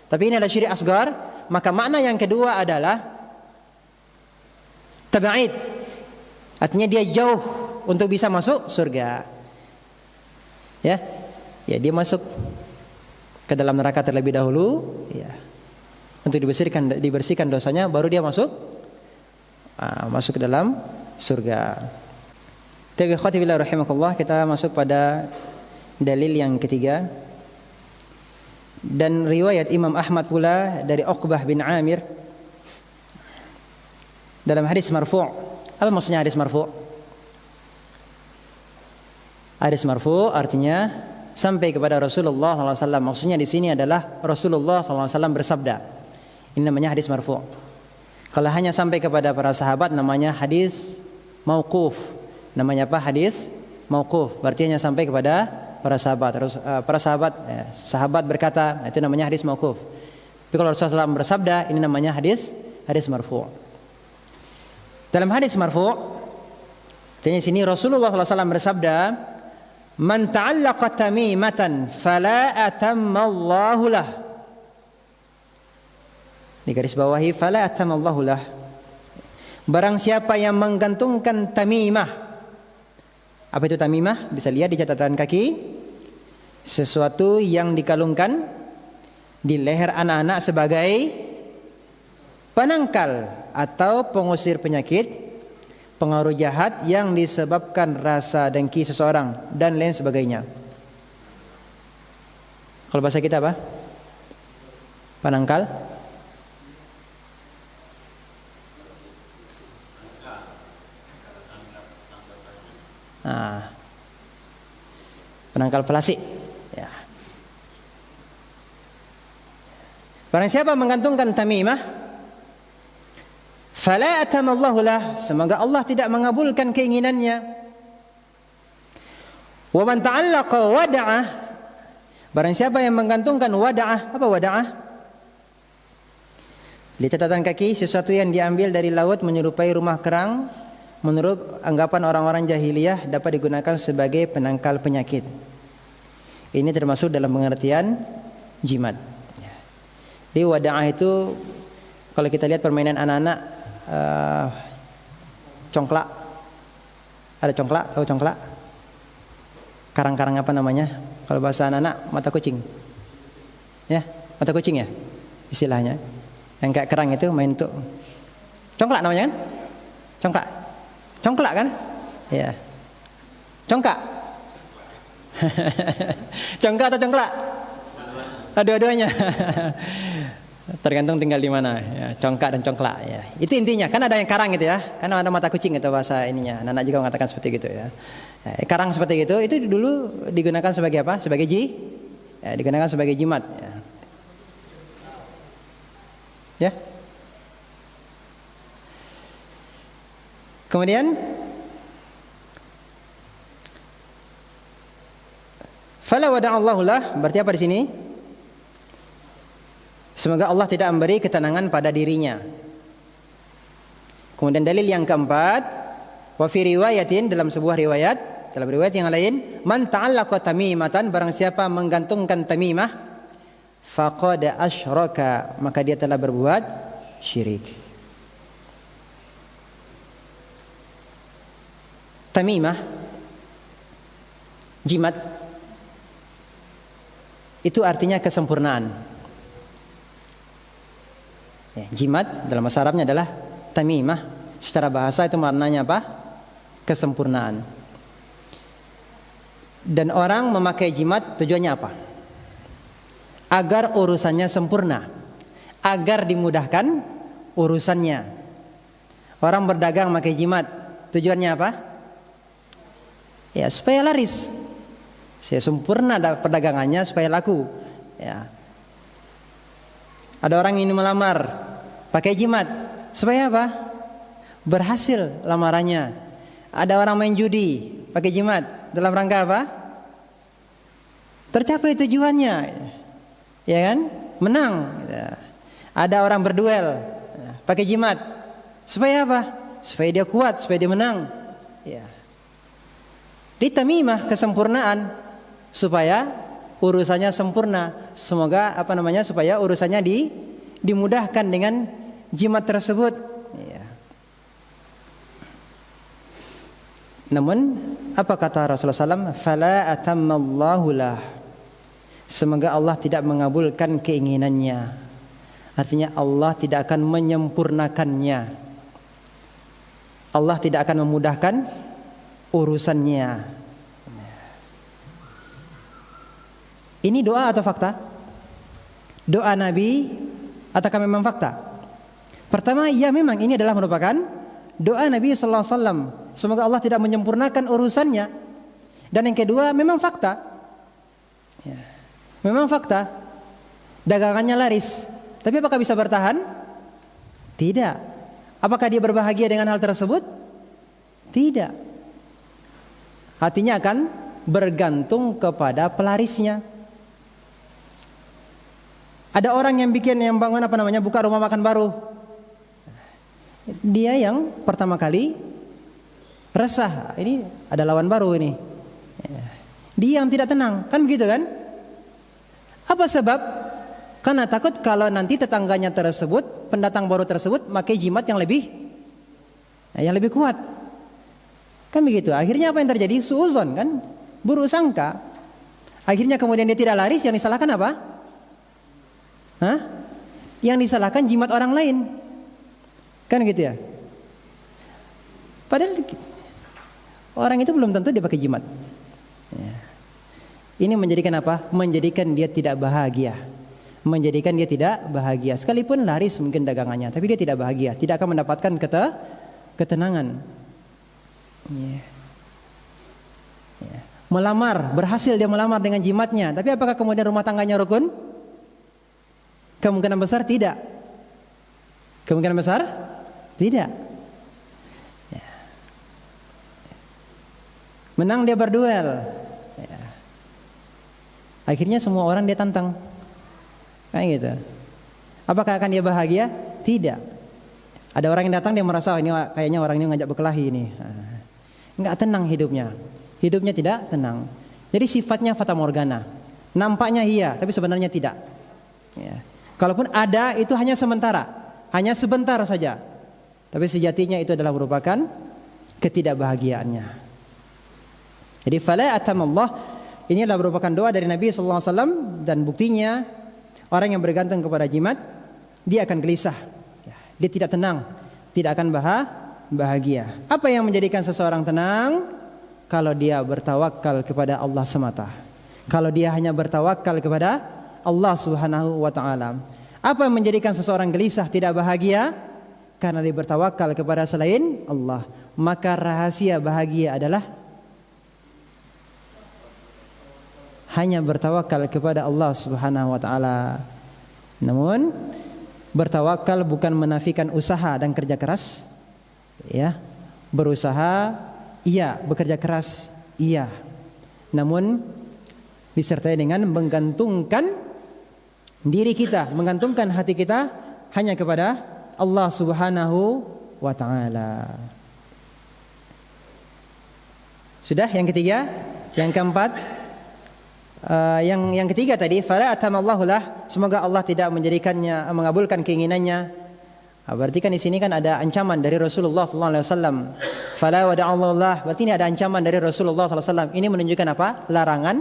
Tapi ini adalah syirik asgar, maka makna yang kedua adalah tab'id, artinya dia jauh untuk bisa masuk surga. Ya, dia masuk ke dalam neraka terlebih dahulu, ya, untuk dibersihkan dosanya, baru dia masuk ke dalam surga. Tapi khatibillah rahimakumullah, kita masuk pada dalil yang ketiga. Dan riwayat Imam Ahmad pula dari Uqbah bin Amir dalam hadis marfu'. Apa maksudnya hadis marfu'? Hadis marfu' artinya sampai kepada Rasulullah SAW. Maksudnya di sini adalah Rasulullah SAW bersabda. Ini namanya hadis marfu'. Kalau hanya sampai kepada para sahabat namanya hadis mauquf. Namanya apa? Hadis mauquf. Berarti hanya sampai kepada para sahabat. Sahabat berkata, itu namanya hadis mauquf. Tapi kalau Rasulullah SAW bersabda, ini namanya hadis marfu'. Dalam hadis marfu', artinya sini Rasulullah SAW bersabda, "Man ta'allaqa tamimatan fala atammallahu lah." Di garis bawahi fala atammallahu lah. Barang siapa yang menggantungkan tamimah. Apa itu tamimah? Bisa lihat di catatan kaki. Sesuatu yang dikalungkan di leher anak-anak sebagai penangkal atau pengusir penyakit, pengaruh jahat yang disebabkan rasa dengki seseorang dan lain sebagainya. Kalau bahasa kita apa? Penangkal. Penangkal pelasik. Ya. Barang siapa menggantungkan tamimah, fala atamallahu lah, semoga Allah tidak mengabulkan keinginannya. Wa man ta'allaqa wada'ah, barang siapa yang menggantungkan wada'ah. Apa wada'ah? Di catatan kaki, sesuatu yang diambil dari laut menyerupai rumah kerang, menurut anggapan orang-orang jahiliyah dapat digunakan sebagai penangkal penyakit. Ini termasuk dalam pengertian jimat. Di wada'ah itu, kalau kita lihat permainan anak-anak, congklak, ada congklak, tahu congklak? Karang-karang apa namanya? Kalau bahasa anak-anak, mata kucing. Ya, mata kucing ya, istilahnya. Yang kayak kerang itu main untuk congklak namanya kan? Congklak kan? Ya. Congkak. Congkak atau congklak? Dua-duanya. Tergantung tinggal di mana. Ya, congkak dan congklak. Ya. Itu intinya. Kan ada yang karang gitu ya. Karena ada mata kucing itu bahasa ininya. Anak-anak juga mengatakan seperti gitu ya. Karang seperti itu dulu digunakan sebagai apa? Sebagai digunakan sebagai jimat. Ya. Kemudian fala wada'allahu lah, berarti apa di sini? Semoga Allah tidak memberi ketenangan pada dirinya. Kemudian dalil yang keempat, wa fi riwayatin, dalam sebuah riwayat, dalam riwayat yang lain, man ta'allaqa tamimatan, barang siapa menggantungkan tamimah, faqad asyraka, maka dia telah berbuat syirik. Tamimah, jimat, itu artinya kesempurnaan. Jimat dalam bahasa Arabnya adalah tamimah. Secara bahasa itu maknanya apa? Kesempurnaan. Dan orang memakai jimat tujuannya apa? Agar urusannya sempurna, agar dimudahkan urusannya. Orang berdagang memakai jimat tujuannya apa? Ya, supaya laris, supaya sempurna perdagangannya, supaya laku. Ya. Ada orang ini melamar pakai jimat supaya apa? Berhasil lamarannya. Ada orang main judi pakai jimat dalam rangka apa? Tercapai tujuannya, ya kan? Menang. Ya. Ada orang berduel pakai jimat supaya apa? Supaya dia kuat, supaya dia menang. Ya. Di tamimah, kesempurnaan, supaya urusannya sempurna. Semoga supaya urusannya dimudahkan dengan jimat tersebut. Ya. Namun apa kata Rasulullah SAW? Fala atammallahu lah. Semoga Allah tidak mengabulkan keinginannya. Artinya Allah tidak akan menyempurnakannya. Allah tidak akan memudahkan urusannya. Ini doa atau fakta? Doa Nabi ataukah memang fakta? Pertama, ya memang ini adalah merupakan doa Nabi sallallahu alaihi wasallam. Semoga Allah tidak menyempurnakan urusannya. Dan yang kedua, memang fakta. Ya. Memang fakta. Dagangannya laris. Tapi apakah bisa bertahan? Tidak. Apakah dia berbahagia dengan hal tersebut? Tidak. Hatinya akan bergantung kepada pelarisnya. Ada orang yang bangun buka rumah makan baru. Dia yang pertama kali resah, ini ada lawan baru ini. Dia yang tidak tenang, kan begitu kan? Apa sebab? Karena takut kalau nanti tetangganya tersebut, pendatang baru tersebut pakai jimat yang lebih kuat. Kan begitu. Akhirnya apa yang terjadi? Suuzon, kan? Buruk sangka. Akhirnya kemudian dia tidak laris, yang disalahkan apa? Yang disalahkan jimat orang lain. Kan gitu ya. Padahal orang itu belum tentu dia pakai jimat. Ya. Ini menjadikan apa? Menjadikan dia tidak bahagia. Menjadikan dia tidak bahagia. Sekalipun laris mungkin dagangannya, tapi dia tidak bahagia, tidak akan mendapatkan ketenangan. Ya. Ya. Melamar, berhasil dia melamar dengan jimatnya, tapi apakah kemudian rumah tangganya rukun? Kemungkinan besar tidak. Kemungkinan besar tidak. Ya. Menang dia berduel. Ya. Akhirnya semua orang dia tantang. Kayak gitu. Apakah akan dia bahagia? Tidak. Ada orang yang datang dia merasa ini kayaknya orang ini ngajak berkelahi ini. Enggak tenang hidupnya. Hidupnya tidak tenang. Jadi sifatnya fata morgana. Nampaknya iya, tapi sebenarnya tidak. Ya. Kalaupun ada itu hanya sementara, hanya sebentar saja. Tapi sejatinya itu adalah merupakan ketidakbahagiaannya. Jadi fala atamallah, ini adalah merupakan doa dari Nabi sallallahu alaihi wasallam, dan buktinya orang yang bergantung kepada jimat dia akan gelisah. Dia tidak tenang, tidak akan bahagia. Apa yang menjadikan seseorang tenang? Kalau dia bertawakal kepada Allah semata. Kalau dia hanya bertawakal kepada Allah Subhanahu wa ta'ala. Apa yang menjadikan seseorang gelisah, tidak bahagia? Karena dia bertawakal kepada selain Allah. Maka rahasia bahagia adalah hanya bertawakal kepada Allah Subhanahu wa ta'ala. Namun bertawakal bukan menafikan usaha dan kerja keras. Ya, berusaha iya, bekerja keras iya. Namun disertai dengan menggantungkan diri kita, menggantungkan hati kita hanya kepada Allah Subhanahu wa taala. Sudah yang ketiga, yang keempat, yang ketiga tadi, fala atamallahu lah, semoga Allah tidak menjadikannya, mengabulkan keinginannya. Berarti kan di sini kan ada ancaman dari Rasulullah sallallahu alaihi wasallam. Fala wada'allahu, berarti ini ada ancaman dari Rasulullah sallallahu alaihi wasallam. Ini menunjukkan apa? Larangan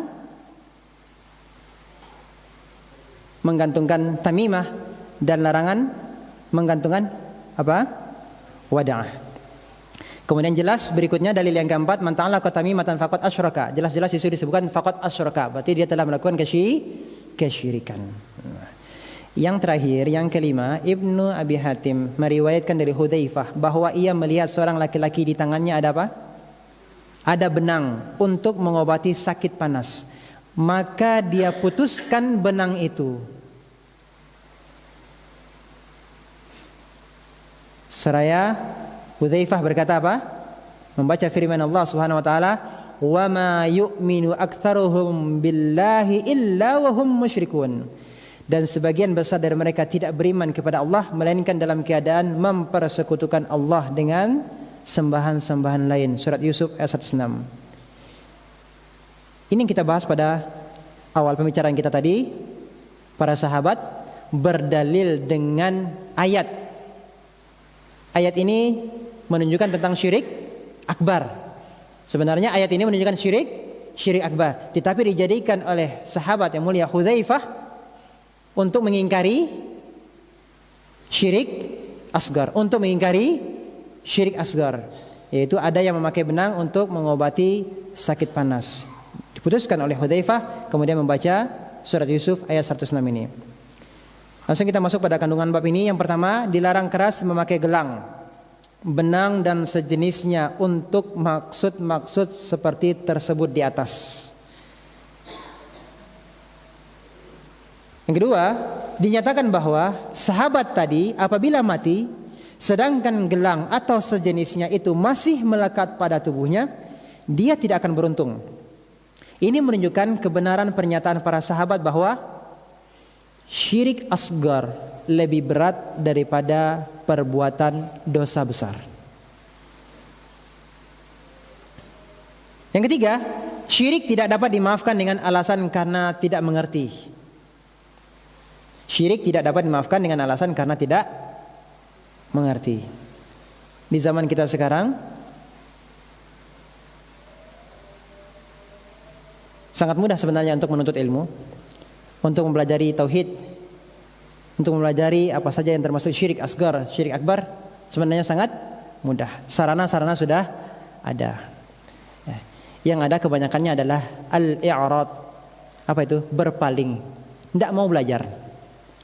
menggantungkan tamimah dan larangan menggantungkan apa? Wada'ah. Kemudian jelas berikutnya dalil yang keempat, man ta'allaqa tamimatan faqad asyraka. Jelas-jelas disitu disebutkan faqad asyraka, berarti dia telah melakukan kesyirikan. Yang terakhir, yang kelima, Ibnu Abi Hatim meriwayatkan dari Hudzaifah bahwa ia melihat seorang laki-laki di tangannya ada apa? Ada benang untuk mengobati sakit panas. Maka dia putuskan benang itu. Seraya Hudzaifah berkata apa? Membaca firman Allah Subhanahu wa taala, "Wa ma yu'minu aktsaruhum billahi illa wa hum musyrikun." Dan sebagian besar dari mereka tidak beriman kepada Allah melainkan dalam keadaan mempersekutukan Allah dengan sembahan-sembahan lain. Surat Yusuf ayat 106. Ini yang kita bahas pada awal pembicaraan kita tadi. Para sahabat berdalil dengan ayat. Ayat ini menunjukkan tentang syirik akbar. Sebenarnya ayat ini menunjukkan syirik akbar, tetapi dijadikan oleh sahabat yang mulia Hudzaifah untuk mengingkari syirik asgar, yaitu ada yang memakai benang untuk mengobati sakit panas. Diputuskan oleh Hudzaifah, kemudian membaca surat Yusuf ayat 106 ini. Langsung kita masuk pada kandungan bab ini. Yang pertama, dilarang keras memakai gelang, benang dan sejenisnya untuk maksud-maksud seperti tersebut di atas. Yang kedua, dinyatakan bahwa sahabat tadi apabila mati, sedangkan gelang atau sejenisnya itu masih melekat pada tubuhnya, dia tidak akan beruntung. Ini menunjukkan kebenaran pernyataan para sahabat bahwa syirik asgar lebih berat daripada perbuatan dosa besar. Yang ketiga, syirik tidak dapat dimaafkan dengan alasan karena tidak mengerti. Syirik tidak dapat dimaafkan dengan alasan karena tidak mengerti. Di zaman kita sekarang sangat mudah sebenarnya untuk menuntut ilmu, untuk mempelajari tauhid, untuk mempelajari apa saja yang termasuk syirik asgar, syirik akbar, sebenarnya sangat mudah. Sarana-sarana sudah ada. Yang ada kebanyakannya adalah al-i'rad. Apa itu? Berpaling. Tidak mau belajar.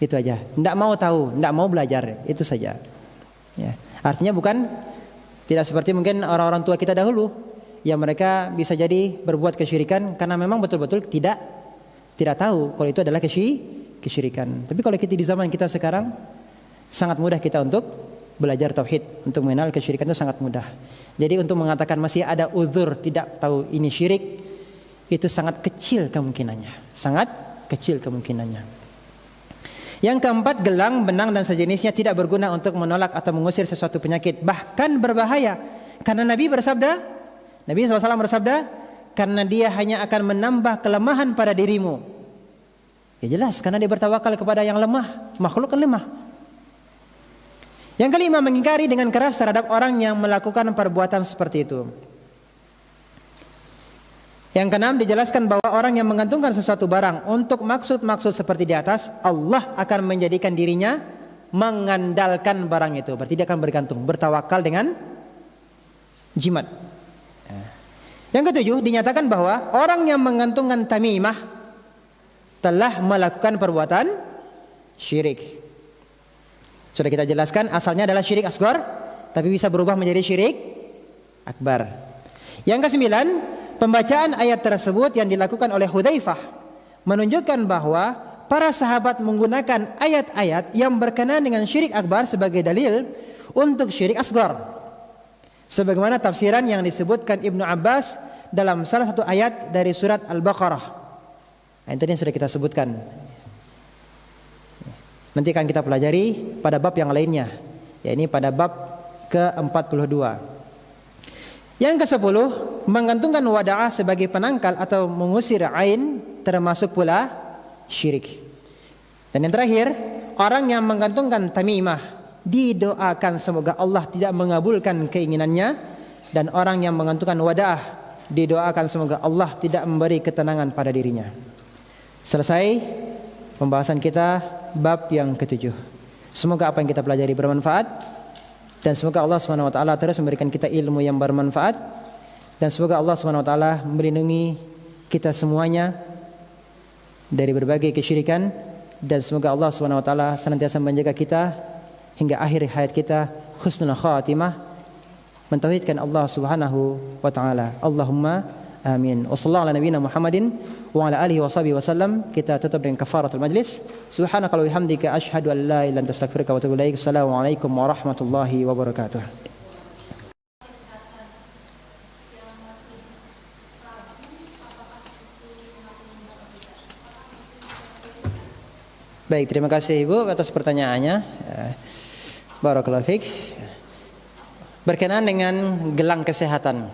Itu aja. Tidak mau tahu, tidak mau belajar. Itu saja. Ya. Artinya bukan tidak seperti mungkin orang-orang tua kita dahulu, yang mereka bisa jadi berbuat kesyirikan karena memang betul-betul tidak tahu kalau itu adalah kesyirikan. Tapi kalau kita di zaman kita sekarang, sangat mudah kita untuk belajar tauhid, untuk mengenal kesyirikan itu sangat mudah. Jadi untuk mengatakan masih ada uzur tidak tahu ini syirik, itu sangat kecil kemungkinannya. Sangat kecil kemungkinannya. Yang keempat, gelang, benang dan sejenisnya tidak berguna untuk menolak atau mengusir sesuatu penyakit, bahkan berbahaya. Karena Nabi SAW bersabda, karena dia hanya akan menambah kelemahan pada dirimu. Ya jelas, karena dia bertawakal kepada yang lemah, makhluk kan lemah. Yang kelima, mengingkari dengan keras terhadap orang yang melakukan perbuatan seperti itu. Yang keenam, dijelaskan bahwa orang yang menggantungkan sesuatu barang untuk maksud-maksud seperti di atas, Allah akan menjadikan dirinya mengandalkan barang itu. Berarti dia akan bergantung, bertawakal dengan jimat. Yang ketujuh, dinyatakan bahwa orang yang menggantungkan tamimah telah melakukan perbuatan syirik. Sudah kita jelaskan, asalnya adalah syirik asgar, tapi bisa berubah menjadi syirik akbar. Yang kesembilan, pembacaan ayat tersebut yang dilakukan oleh Hudzaifah menunjukkan bahwa para sahabat menggunakan ayat-ayat yang berkenaan dengan syirik akbar sebagai dalil untuk syirik asgar. Sebagaimana tafsiran yang disebutkan Ibnu Abbas dalam salah satu ayat dari surat Al-Baqarah. Ini tadi yang sudah kita sebutkan. Nanti akan kita pelajari pada bab yang lainnya, yakni pada bab ke-42. Yang ke-10, menggantungkan wada'ah sebagai penangkal atau mengusir ain termasuk pula syirik. Dan yang terakhir, orang yang menggantungkan tamimah didoakan semoga Allah tidak mengabulkan keinginannya, dan orang yang menggantungkan wada'ah didoakan semoga Allah tidak memberi ketenangan pada dirinya. Selesai pembahasan kita bab yang ke-7. Semoga apa yang kita pelajari bermanfaat, dan semoga Allah Subhanahu wa taala terus memberikan kita ilmu yang bermanfaat, dan semoga Allah Subhanahu wa taala melindungi kita semuanya dari berbagai kesyirikan, dan semoga Allah Subhanahu wa taala senantiasa menjaga kita hingga akhir hayat kita husnul khatimah, mentauhidkan Allah Subhanahu wa taala. Allahumma amin. Wassallallahu ala nabiyina Muhammadin wa ala alihi washabihi wasallam. Kita tutup dengan kafaratul majlis. Subhanaka wa bihamdika asyhadu an la ilaha illa anta astaghfiruka wa atubu ilaik. Assalamualaikum warahmatullahi wabarakatuh. Baik, terima kasih Ibu atas pertanyaannya. Barakallahu fiik. Berkenaan dengan gelang kesehatan.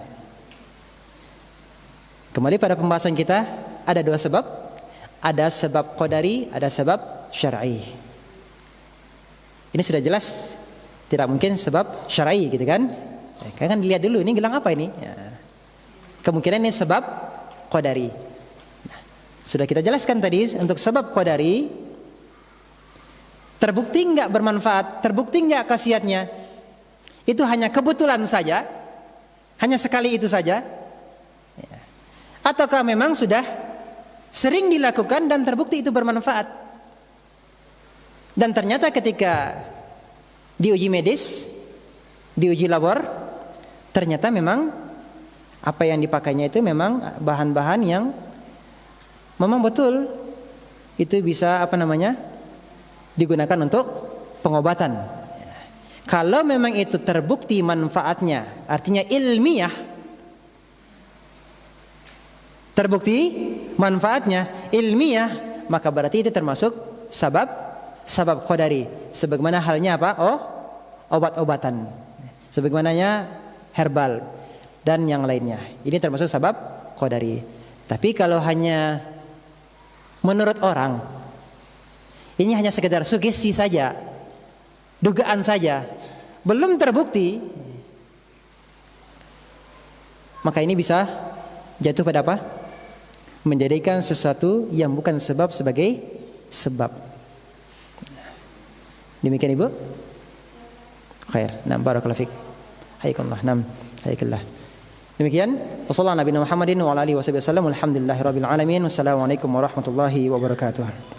Kembali pada pembahasan kita, ada dua sebab. Ada sebab qadari, ada sebab syar'i. Ini sudah jelas, tidak mungkin sebab syar'i gitu kan. Kalian kan dilihat dulu ini gelang apa ini. Kemungkinan ini sebab qadari. Sudah kita jelaskan tadi, untuk sebab qadari terbukti enggak bermanfaat, terbukti enggak khasiatnya, itu hanya kebetulan saja, hanya sekali itu saja, ataukah memang sudah sering dilakukan dan terbukti itu bermanfaat, dan ternyata ketika diuji medis, diuji labor, ternyata memang apa yang dipakainya itu memang bahan-bahan yang memang betul itu bisa digunakan untuk pengobatan. Kalau memang itu terbukti manfaatnya, artinya ilmiah, terbukti manfaatnya ilmiah, maka berarti itu termasuk sabab qadari. Sebagaimana halnya apa? Obat-obatan. Sebagaimananya herbal dan yang lainnya. Ini termasuk sabab qadari. Tapi kalau hanya menurut orang, ini hanya sekedar sugesti saja, dugaan saja, belum terbukti, maka ini bisa jatuh pada apa? Menjadikan sesuatu yang bukan sebab sebagai sebab. Demikian Ibu. Khair. Naam, barakallahu fiik. Hayakallah. Naam, hayakallah. Demikian. Wassallallahu ala nabiyina Muhammadin wa ala alihi wasallam. Alhamdulillahirabbil alamin. Wassalamualaikum warahmatullahi wabarakatuh.